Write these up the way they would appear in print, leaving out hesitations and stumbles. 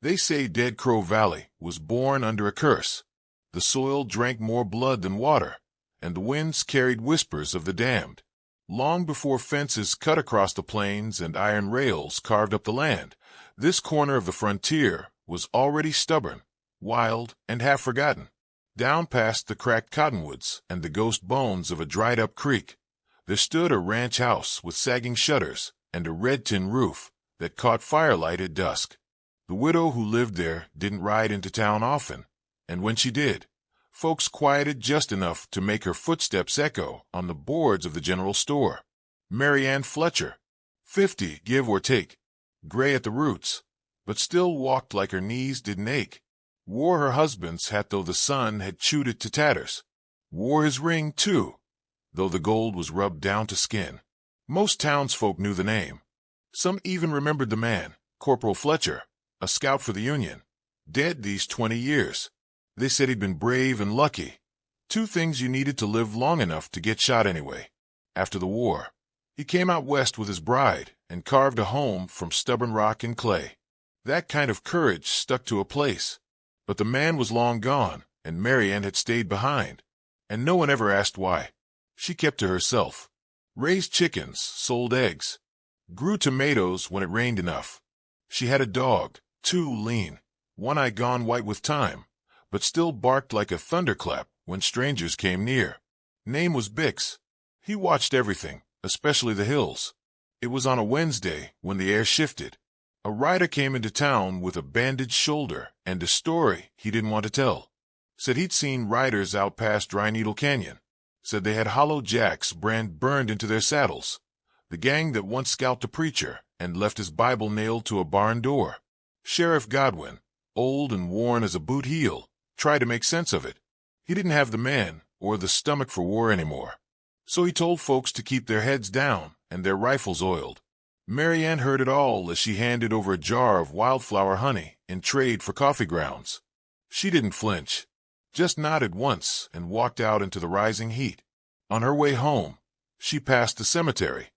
They say Dead Crow Valley was born under a curse. The soil drank more blood than water, and the winds carried whispers of the damned. Long before fences cut across the plains and iron rails carved up the land, this corner of the frontier was already stubborn, wild, and half-forgotten. Down past the cracked cottonwoods and the ghost bones of a dried-up creek, there stood a ranch house with sagging shutters and a red tin roof that caught firelight at dusk. The widow who lived there didn't ride into town often, and when she did, folks quieted just enough to make her footsteps echo on the boards of the general store. Maryanne Fletcher, 50 give or take, gray at the roots, but still walked like her knees didn't ache. Wore her husband's hat though the sun had chewed it to tatters. Wore his ring, too, though the gold was rubbed down to skin. Most townsfolk knew the name. Some even remembered the man, Corporal Fletcher, a scout for the Union, dead these 20 years. They said he'd been brave and lucky, two things you needed to live long enough to get shot anyway. After the war, he came out west with his bride and carved a home from stubborn rock and clay. That kind of courage stuck to a place. But the man was long gone, and Maryanne had stayed behind, and no one ever asked why. She kept to herself, raised chickens, sold eggs, grew tomatoes when it rained enough. She had a dog, too lean, one eye gone white with time, but still barked like a thunderclap when strangers came near. Name was Bix. He watched everything, especially the hills. It was on a Wednesday when the air shifted. A rider came into town with a bandaged shoulder and a story he didn't want to tell. Said he'd seen riders out past Dry Needle Canyon. Said they had Hollow Jack's brand burned into their saddles. The gang that once scalped a preacher and left his Bible nailed to a barn door. Sheriff Godwin, old and worn as a boot heel, tried to make sense of it. He didn't have the man or the stomach for war anymore. So he told folks to keep their heads down and their rifles oiled. Maryanne heard it all as she handed over a jar of wildflower honey in trade for coffee grounds. She didn't flinch, just nodded once and walked out into the rising heat. On her way home, she passed the cemetery,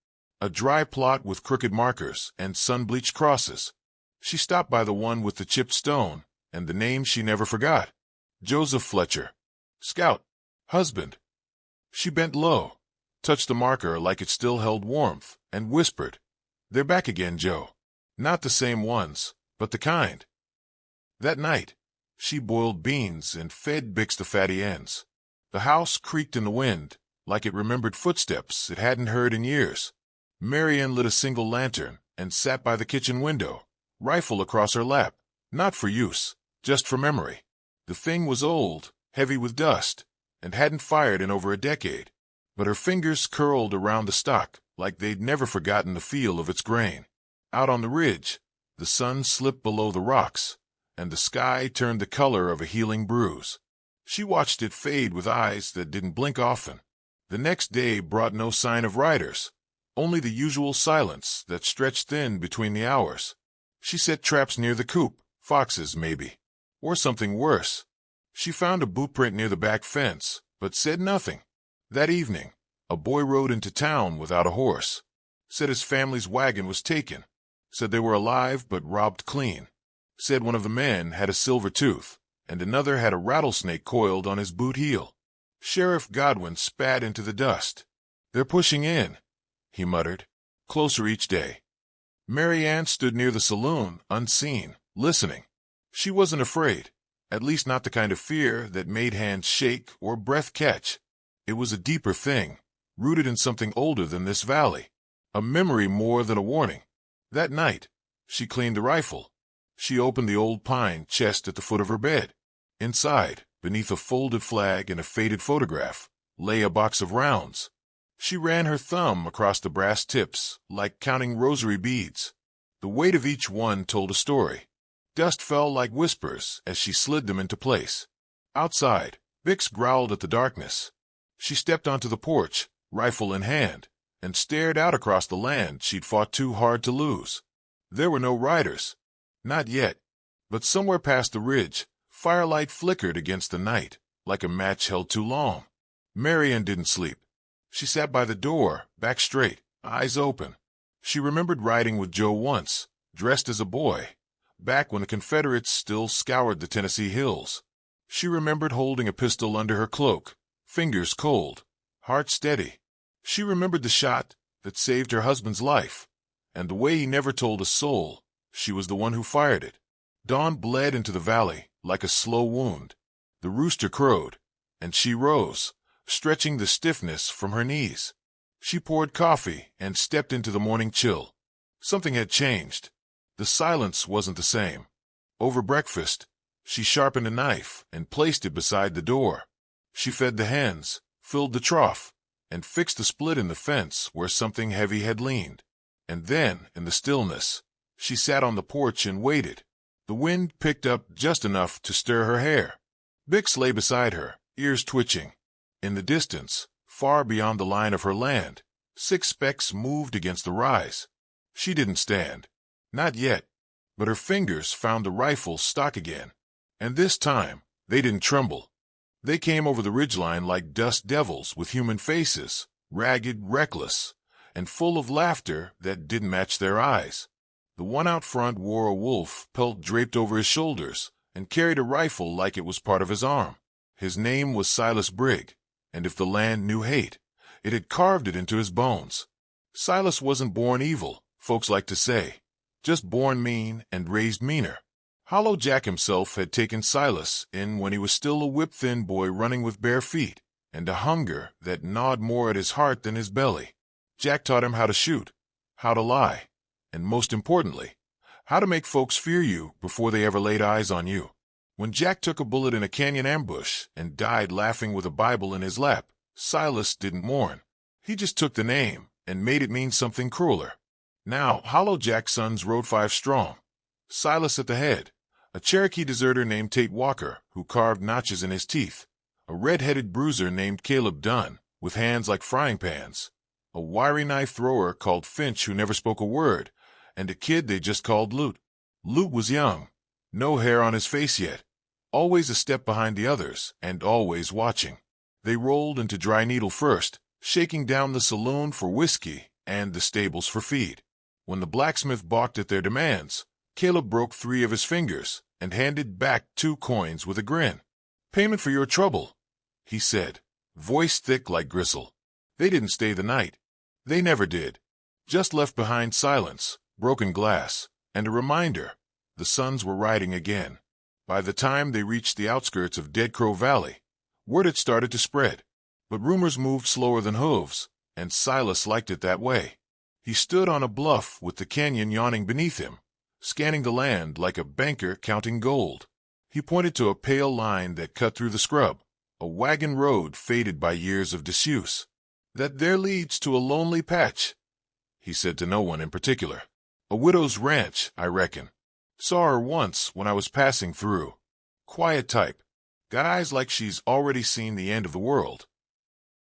a dry plot with crooked markers and sun-bleached crosses. She stopped by the one with the chipped stone and the name she never forgot. Joseph Fletcher, scout, husband. She bent low, touched the marker like it still held warmth, and whispered, "They're back again, Joe. Not the same ones, but the kind." That night, she boiled beans and fed Bix the fatty ends. The house creaked in the wind, like it remembered footsteps it hadn't heard in years. Maryanne lit a single lantern and sat by the kitchen window, rifle across her lap, not for use, just for memory. The thing was old, heavy with dust, and hadn't fired in over a decade, but her fingers curled around the stock like they'd never forgotten the feel of its grain. Out on the ridge, the sun slipped below the rocks, and the sky turned the color of a healing bruise. She watched it fade with eyes that didn't blink often. The next day brought no sign of riders, only the usual silence that stretched thin between the hours. She set traps near the coop, foxes maybe, or something worse. She found a boot print near the back fence, but said nothing. That evening, a boy rode into town without a horse. Said his family's wagon was taken. Said they were alive but robbed clean. Said one of the men had a silver tooth, and another had a rattlesnake coiled on his boot heel. Sheriff Godwin spat into the dust. "They're pushing in," he muttered, "closer each day." Maryanne stood near the saloon, unseen, listening. She wasn't afraid, at least not the kind of fear that made hands shake or breath catch. It was a deeper thing, rooted in something older than this valley, a memory more than a warning. That night, she cleaned the rifle. She opened the old pine chest at the foot of her bed. Inside, beneath a folded flag and a faded photograph, lay a box of rounds. She ran her thumb across the brass tips, like counting rosary beads. The weight of each one told a story. Dust fell like whispers as she slid them into place. Outside, Bix growled at the darkness. She stepped onto the porch, rifle in hand, and stared out across the land she'd fought too hard to lose. There were no riders. Not yet. But somewhere past the ridge, firelight flickered against the night, like a match held too long. Maryanne didn't sleep. She sat by the door, back straight, eyes open. She remembered riding with Joe once, dressed as a boy, back when the Confederates still scoured the Tennessee hills. She remembered holding a pistol under her cloak, fingers cold, heart steady. She remembered the shot that saved her husband's life, and the way he never told a soul she was the one who fired it. Dawn bled into the valley like a slow wound. The rooster crowed, and she rose, stretching the stiffness from her knees. She poured coffee and stepped into the morning chill. Something had changed. The silence wasn't the same. Over breakfast, she sharpened a knife and placed it beside the door. She fed the hens, filled the trough, and fixed the split in the fence where something heavy had leaned. And then, in the stillness, she sat on the porch and waited. The wind picked up just enough to stir her hair. Bix lay beside her, ears twitching. In the distance, far beyond the line of her land, 6 specks moved against the rise. She didn't stand. Not yet. But her fingers found the rifle stock again. And this time, they didn't tremble. They came over the ridgeline like dust devils with human faces, ragged, reckless, and full of laughter that didn't match their eyes. The one out front wore a wolf pelt draped over his shoulders and carried a rifle like it was part of his arm. His name was Silas Brigg, and if the land knew hate, it had carved it into his bones. Silas wasn't born evil, folks like to say, just born mean and raised meaner. Hollow Jack himself had taken Silas in when he was still a whip-thin boy running with bare feet, and a hunger that gnawed more at his heart than his belly. Jack taught him how to shoot, how to lie, and most importantly, how to make folks fear you before they ever laid eyes on you. When Jack took a bullet in a canyon ambush and died laughing with a Bible in his lap, Silas didn't mourn. He just took the name and made it mean something crueler. Now, Hollow Jack's sons rode 5 strong. Silas at the head, a Cherokee deserter named Tate Walker, who carved notches in his teeth, a red-headed bruiser named Caleb Dunn, with hands like frying pans, a wiry knife thrower called Finch who never spoke a word, and a kid they just called Loot. Loot was young, no hair on his face yet, always a step behind the others, and always watching. They rolled into Dry Needle first, shaking down the saloon for whiskey and the stables for feed. When the blacksmith balked at their demands, Caleb broke 3 of his fingers and handed back 2 coins with a grin. "Payment for your trouble," he said, voice thick like gristle. They didn't stay the night. They never did. Just left behind silence, broken glass, and a reminder the sons were riding again. By the time they reached the outskirts of Dead Crow Valley, word had started to spread. But rumors moved slower than hooves, and Silas liked it that way. He stood on a bluff with the canyon yawning beneath him, scanning the land like a banker counting gold. He pointed to a pale line that cut through the scrub, a wagon road faded by years of disuse. "That there leads to a lonely patch," he said to no one in particular. "A widow's ranch, I reckon. Saw her once when I was passing through. Quiet type. Got eyes like she's already seen the end of the world."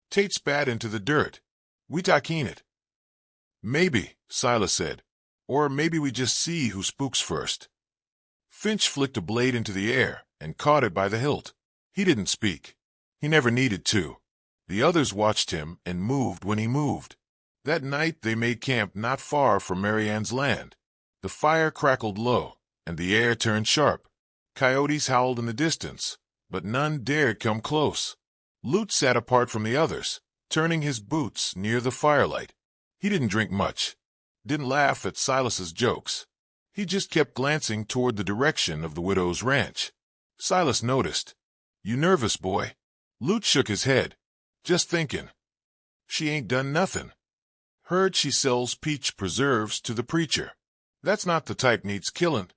Tate spat into the dirt. "We takin it." "Maybe," Silas said. "Or maybe we just see who spooks first." Finch flicked a blade into the air and caught it by the hilt. He didn't speak. He never needed to. The others watched him and moved when he moved. That night they made camp not far from Maryanne's land. The fire crackled low, and the air turned sharp. Coyotes howled in the distance, but none dared come close. Loot sat apart from the others, turning his boots near the firelight. He didn't drink much, didn't laugh at Silas's jokes. He just kept glancing toward the direction of the widow's ranch. Silas noticed. "You nervous, boy?" Loot shook his head. "Just thinking. She ain't done nothing. Heard she sells peach preserves to the preacher. That's not the type needs killin'."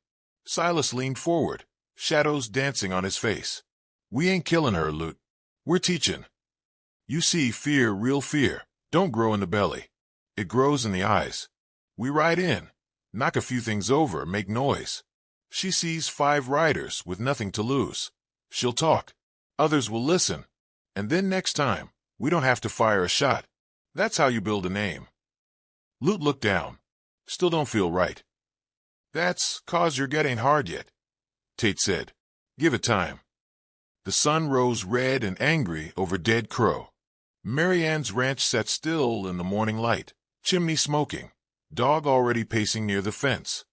Silas leaned forward, shadows dancing on his face. "We ain't killin' her, Loot. We're teachin'. You see, fear, real fear, don't grow in the belly. It grows in the eyes. We ride in, knock a few things over, make noise. She sees 5 riders with nothing to lose. She'll talk. Others will listen. And then next time, we don't have to fire a shot. That's how you build a name." Loot looked down. "Still don't feel right." "That's 'cause your gut ain't hard yet," Tate said. "Give it time." The sun rose red and angry over Dead Crow. Maryanne's ranch sat still in the morning light, chimney smoking, dog already pacing near the fence.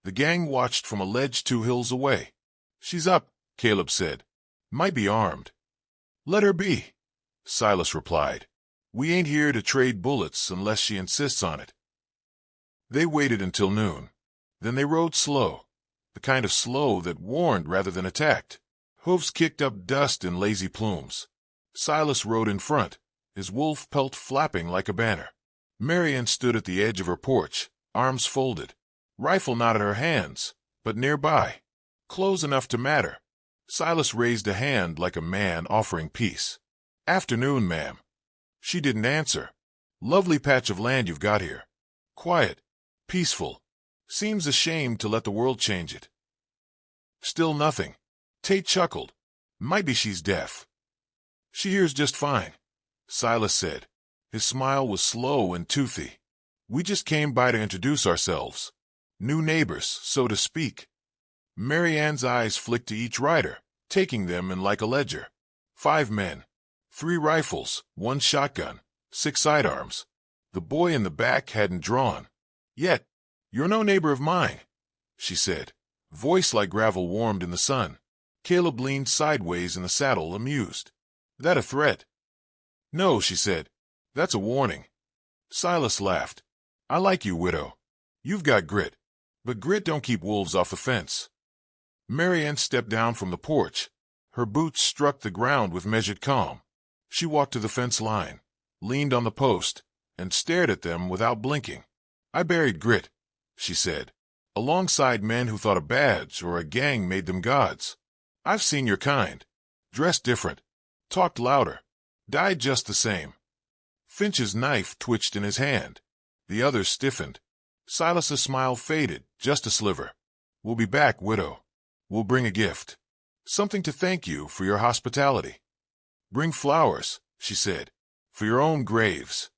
The gang watched from a ledge 2 hills away. "She's up," Caleb said. "Might be armed." "Let her be," Silas replied. "We ain't here to trade bullets unless she insists on it." They waited until noon. Then they rode slow, the kind of slow that warned rather than attacked. Hooves kicked up dust in lazy plumes. Silas rode in front, his wolf pelt flapping like a banner. Maryanne stood at the edge of her porch, arms folded, rifle not at her hands, but nearby, close enough to matter. Silas raised a hand like a man offering peace. "Afternoon, ma'am." She didn't answer. "Lovely patch of land you've got here. Quiet, peaceful. Seems a shame to let the world change it." Still nothing. Tate chuckled. "Might be she's deaf." "She hears just fine," Silas said. His smile was slow and toothy. "We just came by to introduce ourselves. New neighbors, so to speak." Maryanne's eyes flicked to each rider, taking them in like a ledger. 5 men, 3 rifles, 1 shotgun, 6 sidearms. The boy in the back hadn't drawn. "Yet, you're no neighbor of mine," she said, voice like gravel warmed in the sun. Caleb leaned sideways in the saddle, amused. "That a threat?" "No," she said. "That's a warning." Silas laughed. "I like you, widow. You've got grit. But grit don't keep wolves off the fence." Maryanne stepped down from the porch. Her boots struck the ground with measured calm. She walked to the fence line, leaned on the post, and stared at them without blinking. "I buried grit," she said, "alongside men who thought a badge or a gang made them gods. I've seen your kind. Dressed different, talked louder, died just the same." Finch's knife twitched in his hand. The others stiffened. Silas's smile faded, just a sliver. "We'll be back, widow. We'll bring a gift. Something to thank you for your hospitality." "Bring flowers," she said, "for your own graves."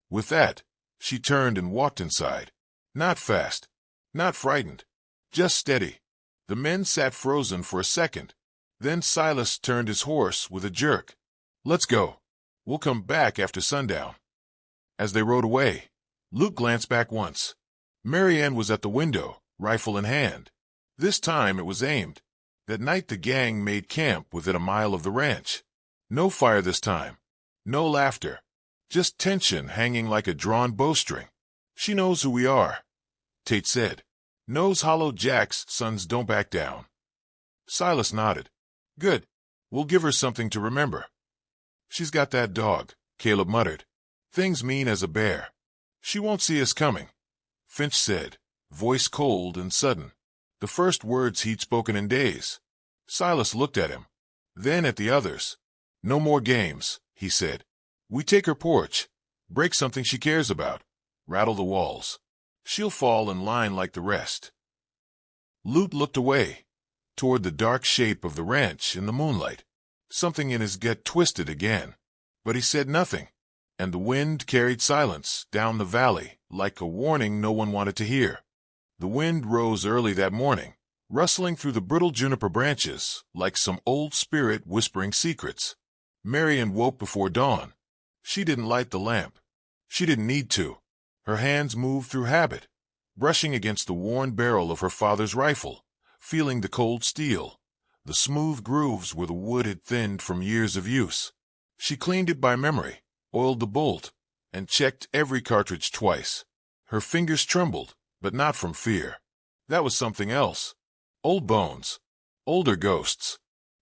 With that, she turned and walked inside. Not fast, not frightened, just steady. The men sat frozen for a second. Then Silas turned his horse with a jerk. "Let's go. We'll come back after sundown." As they rode away, Luke glanced back once. Maryanne was at the window, rifle in hand. This time it was aimed. That night the gang made camp within a mile of the ranch. No fire this time. No laughter. Just tension hanging like a drawn bowstring. "She knows who we are," Tate said. "Knows Hollow Jack's sons don't back down." Silas nodded. "Good. We'll give her something to remember." "She's got that dog," Caleb muttered. "Thing's mean as a bear." "She won't see us coming," Finch said, voice cold and sudden. The first words he'd spoken in days. Silas looked at him, then at the others. "No more games," he said. "We take her porch, break something she cares about, rattle the walls. She'll fall in line like the rest." Lute looked away, toward the dark shape of the ranch in the moonlight. Something in his gut twisted again, but he said nothing, and the wind carried silence down the valley like a warning no one wanted to hear. The wind rose early that morning, rustling through the brittle juniper branches like some old spirit whispering secrets. Maryanne woke before dawn. She didn't light the lamp. She didn't need to. Her hands moved through habit, brushing against the worn barrel of her father's rifle, feeling the cold steel, the smooth grooves where the wood had thinned from years of use. She cleaned it by memory, oiled the bolt, and checked every cartridge twice. Her fingers trembled, but not from fear. That was something else. Old bones. Older ghosts.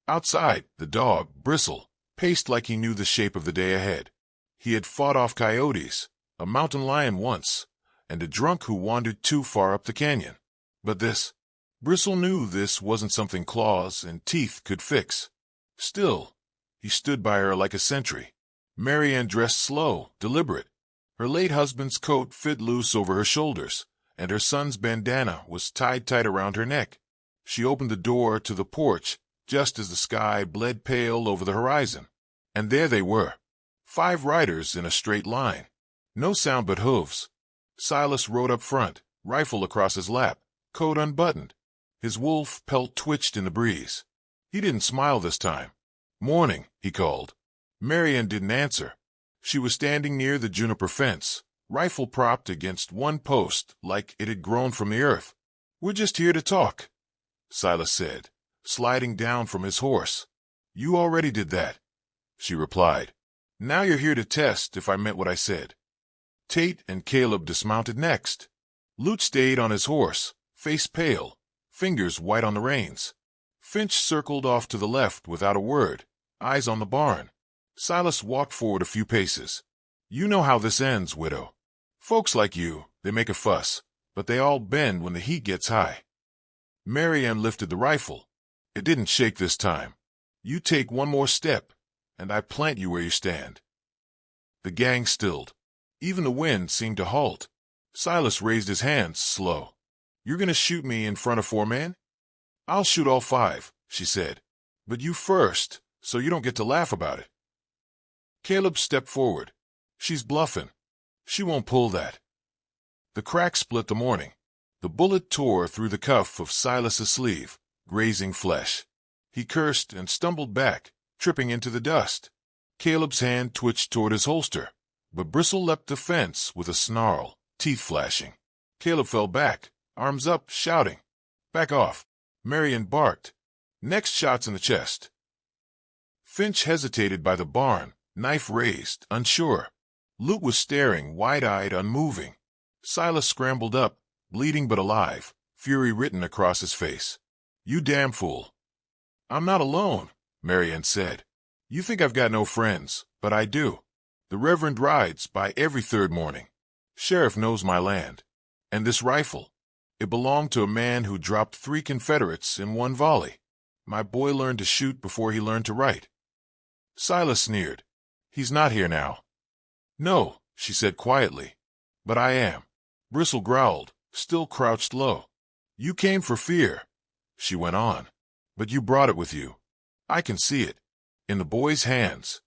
Outside, the dog, Bristle, paced like he knew the shape of the day ahead. He had fought off coyotes, a mountain lion once, and a drunk who wandered too far up the canyon. But this, Bristle knew this wasn't something claws and teeth could fix. Still, he stood by her like a sentry. Maryanne dressed slow, deliberate. Her late husband's coat fit loose over her shoulders, and her son's bandana was tied tight around her neck. She opened the door to the porch just as the sky bled pale over the horizon. And there they were, 5 riders in a straight line. No sound but hooves. Silas rode up front, rifle across his lap, coat unbuttoned. His wolf pelt twitched in the breeze. He didn't smile this time. "Morning," he called. Maryanne didn't answer. She was standing near the Juniper Fence, rifle propped against one post like it had grown from the earth. "We're just here to talk," Silas said, sliding down from his horse. "You already did that," she replied. "Now you're here to test if I meant what I said." Tate and Caleb dismounted next. Lute stayed on his horse, face pale, fingers white on the reins. Finch circled off to the left without a word, eyes on the barn. Silas walked forward a few paces. "You know how this ends, widow. Folks like you, they make a fuss, but they all bend when the heat gets high." Maryanne lifted the rifle. "It didn't shake this time. You take one more step, and I plant you where you stand." The gang stilled. Even the wind seemed to halt. Silas raised his hands slow. "You're going to shoot me in front of 4 men?" "I'll shoot all 5, she said. "But you first, so you don't get to laugh about it." Caleb stepped forward. "She's bluffing. She won't pull that." The crack split the morning. The bullet tore through the cuff of Silas's sleeve, grazing flesh. He cursed and stumbled back, tripping into the dust. Caleb's hand twitched toward his holster, but Bristle leapt the fence with a snarl, teeth flashing. Caleb fell back, arms up, shouting. "Back off." Maryanne barked. "Next shot's in the chest." Finch hesitated by the barn, knife raised, unsure. Lute was staring, wide-eyed, unmoving. Silas scrambled up, bleeding but alive, fury written across his face. "You damn fool." "I'm not alone," Maryanne said. "You think I've got no friends, but I do. The Reverend rides by every 3rd morning. Sheriff knows my land. And this rifle, it belonged to a man who dropped 3 Confederates in one volley. My boy learned to shoot before he learned to write." Silas sneered. "He's not here now." "No," she said quietly. "But I am." Bristle growled, still crouched low. "You came for fear," she went on. "But you brought it with you. I can see it. In the boy's hands.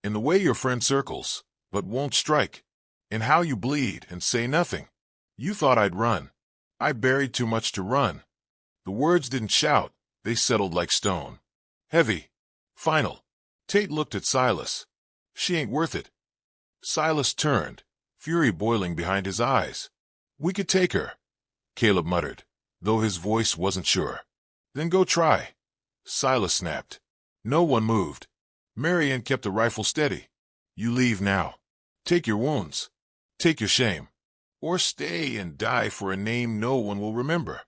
In the way your friend circles, but won't strike. In how you bleed and say nothing. You thought I'd run. I buried too much to run." The words didn't shout. They settled like stone. Heavy. Final. Tate looked at Silas. "She ain't worth it." Silas turned, fury boiling behind his eyes. "We could take her," Caleb muttered, though his voice wasn't sure. "Then go try." Silas snapped. No one moved. Maryanne kept the rifle steady. "You leave now. Take your wounds. Take your shame. Or stay and die for a name no one will remember."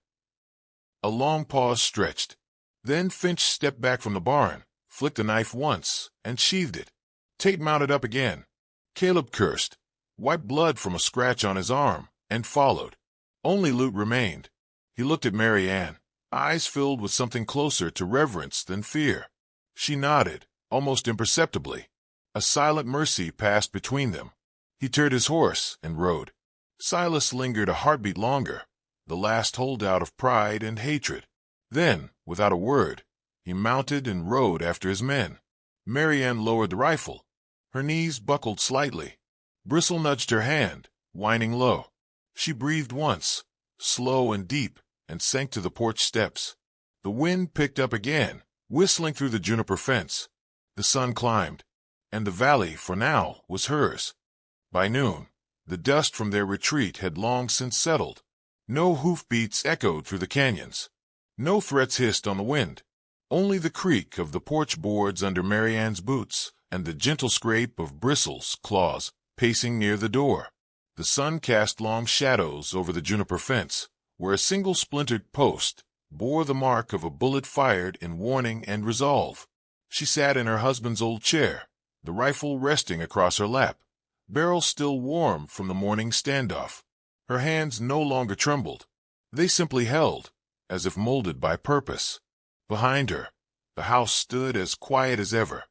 A long pause stretched. Then Finch stepped back from the barn, flicked the knife once, and sheathed it. Tate mounted up again. Caleb cursed, wiped blood from a scratch on his arm, and followed. Only Lute remained. He looked at Maryanne, eyes filled with something closer to reverence than fear. She nodded, almost imperceptibly. A silent mercy passed between them. He turned his horse and rode. Silas lingered a heartbeat longer, the last holdout of pride and hatred. Then, without a word, he mounted and rode after his men. Maryanne lowered the rifle. Her knees buckled slightly. Bristle nudged her hand, whining low. She breathed once, slow and deep, and sank to the porch steps. The wind picked up again, whistling through the Juniper Fence. The sun climbed, and the valley, for now, was hers. By noon, the dust from their retreat had long since settled. No hoofbeats echoed through the canyons. No threats hissed on the wind. Only the creak of the porch boards under Maryanne's boots and the gentle scrape of Bristle's claws pacing near the door. The sun cast long shadows over the Juniper Fence, where a single splintered post bore the mark of a bullet fired in warning and resolve. She sat in her husband's old chair, the rifle resting across her lap, barrel still warm from the morning standoff. Her hands no longer trembled. They simply held, as if molded by purpose. Behind her, the house stood as quiet as ever.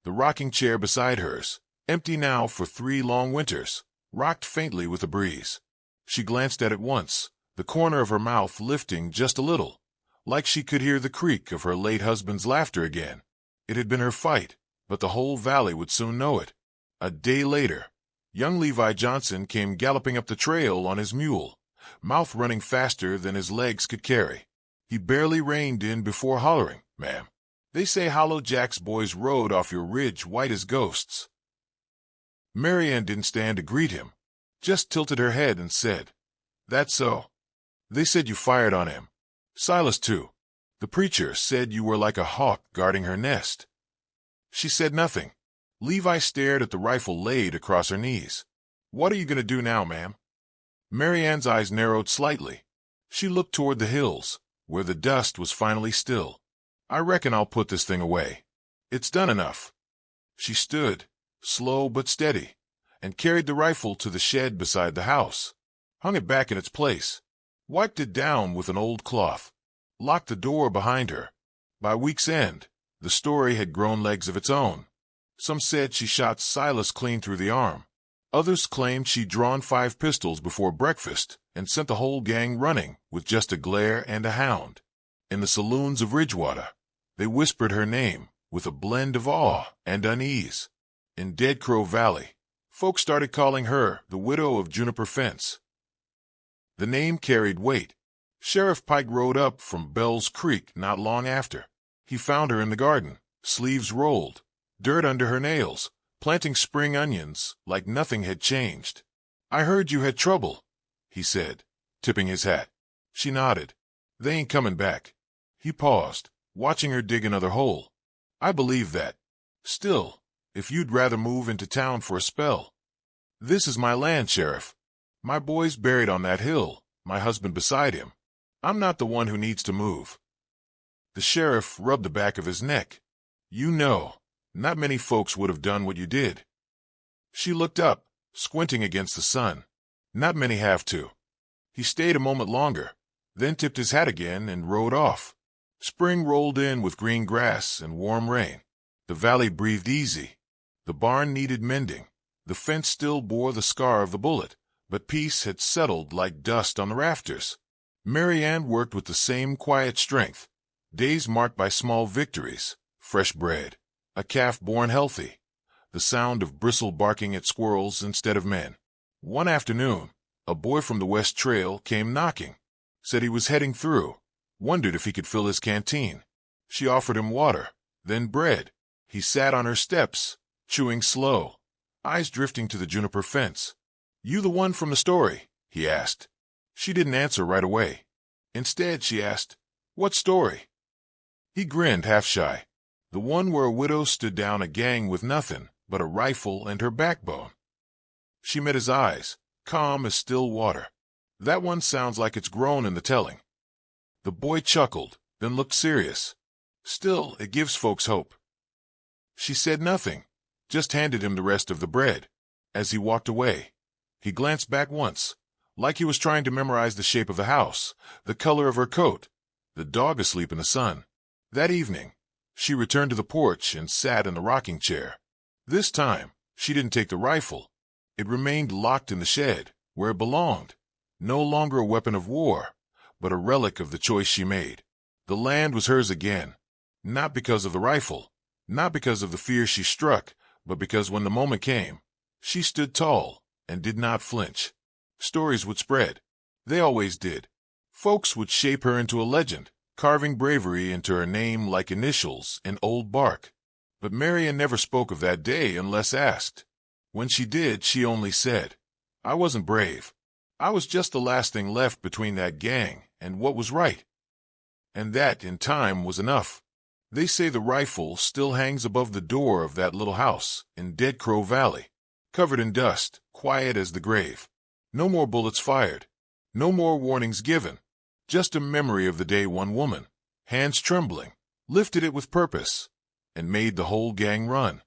The rocking chair beside hers, empty now for 3 long winters, rocked faintly with a breeze. She glanced at it once, the corner of her mouth lifting just a little, like she could hear the creak of her late husband's laughter again. It had been her fight, but the whole valley would soon know it. A day later, young Levi Johnson came galloping up the trail on his mule, mouth running faster than his legs could carry. He barely reined in before hollering, "Ma'am, they say Hollow Jack's boys rode off your ridge white as ghosts." Maryanne didn't stand to greet him, just tilted her head and said, "That's so." They said you fired on him. Silas too. The preacher said you were like a hawk guarding her nest. She said nothing. Levi stared at the rifle laid across her knees. What are you going to do now, ma'am? Maryanne's eyes narrowed slightly. She looked toward the hills, where the dust was finally still. I reckon I'll put this thing away. It's done enough. She stood, slow but steady, and carried the rifle to the shed beside the house, hung it back in its place, wiped it down with an old cloth, locked the door behind her. By week's end, the story had grown legs of its own. Some said she shot Silas clean through the arm. Others claimed she'd drawn 5 pistols before breakfast and sent the whole gang running with just a glare and a hound. In the saloons of Ridgewater, they whispered her name with a blend of awe and unease. In Dead Crow Valley, folks started calling her the widow of Juniper Fence. The name carried weight. Sheriff Pike rode up from Bell's Creek not long after. He found her in the garden, sleeves rolled, dirt under her nails, planting spring onions like nothing had changed. I heard you had trouble, he said, tipping his hat. She nodded. They ain't coming back. He paused, watching her dig another hole. I believe that. Still, if you'd rather move into town for a spell. This is my land, Sheriff. My boy's buried on that hill, my husband beside him. I'm not the one who needs to move. The sheriff rubbed the back of his neck. You know, not many folks would have done what you did. She looked up, squinting against the sun. Not many have to. He stayed a moment longer, then tipped his hat again and rode off. Spring rolled in with green grass and warm rain. The valley breathed easy. The barn needed mending. The fence still bore the scar of the bullet, but peace had settled like dust on the rafters. Maryanne worked with the same quiet strength. Days marked by small victories, fresh bread, a calf born healthy, the sound of bristle barking at squirrels instead of men. One afternoon, a boy from the West Trail came knocking, said he was heading through, wondered if he could fill his canteen. She offered him water, then bread. He sat on her steps, chewing slow, eyes drifting to the Juniper Fence. You the one from the story? He asked. She didn't answer right away. Instead, she asked, What story? He grinned half shy. The one where a widow stood down a gang with nothing but a rifle and her backbone. She met his eyes, calm as still water. That one sounds like it's grown in the telling. The boy chuckled, then looked serious. Still, it gives folks hope. She said nothing, just handed him the rest of the bread. As he walked away, he glanced back once, like he was trying to memorize the shape of the house, the color of her coat, the dog asleep in the sun. That evening, she returned to the porch and sat in the rocking chair. This time, she didn't take the rifle. It remained locked in the shed, where it belonged. No longer a weapon of war, but a relic of the choice she made. The land was hers again, not because of the rifle, not because of the fear she struck, but because when the moment came, she stood tall and did not flinch. Stories would spread. They always did. Folks would shape her into a legend, carving bravery into her name like initials in old bark. But Maryanne never spoke of that day unless asked. When she did, she only said, I wasn't brave. I was just the last thing left between that gang and what was right. And that, in time, was enough. They say the rifle still hangs above the door of that little house in Dead Crow Valley, covered in dust, quiet as the grave. No more bullets fired. No more warnings given. Just a memory of the day one woman, hands trembling, lifted it with purpose and made the whole gang run.